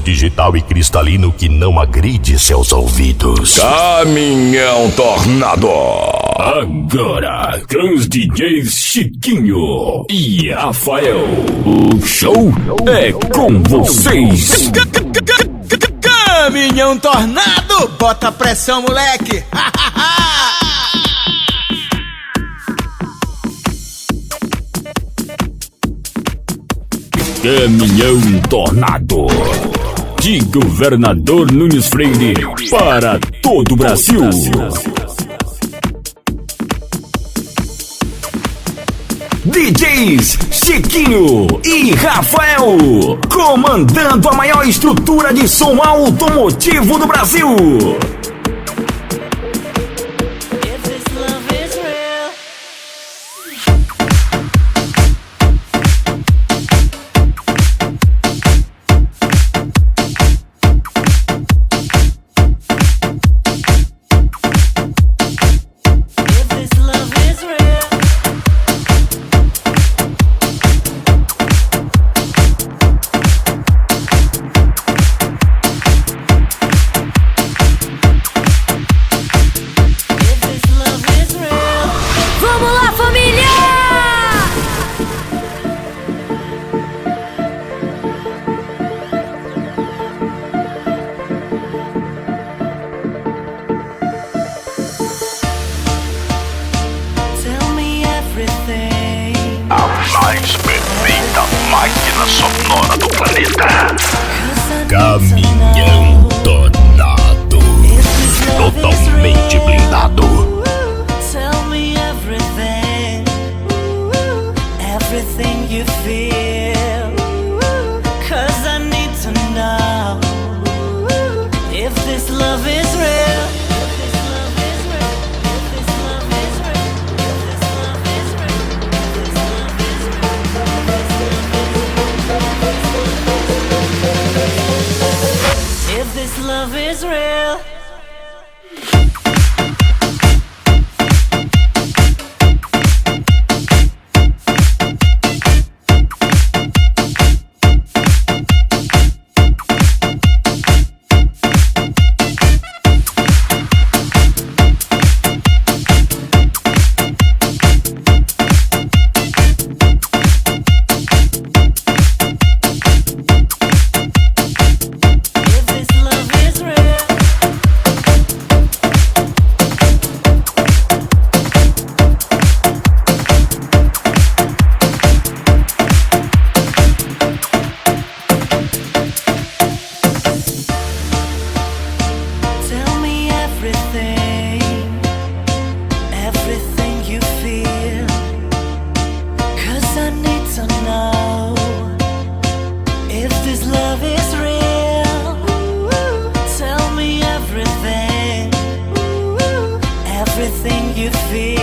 digital e cristalino que não agride seus ouvidos. Caminhão Tornado. Agora, com os DJs Chiquinho e Rafael, o show é com vocês. Caminhão Tornado, bota pressão, moleque. Caminhão Tornado, de Governador Nunes Freire para todo o Brasil. DJs Chiquinho e Rafael, comandando a maior estrutura de som automotivo do Brasil. Máquina sonora do planeta. Caminhão Tornado, totalmente blindado. Tell me everything, everything you feel, 'cause I need to know if this love is real. If this love is real. Everything you feel.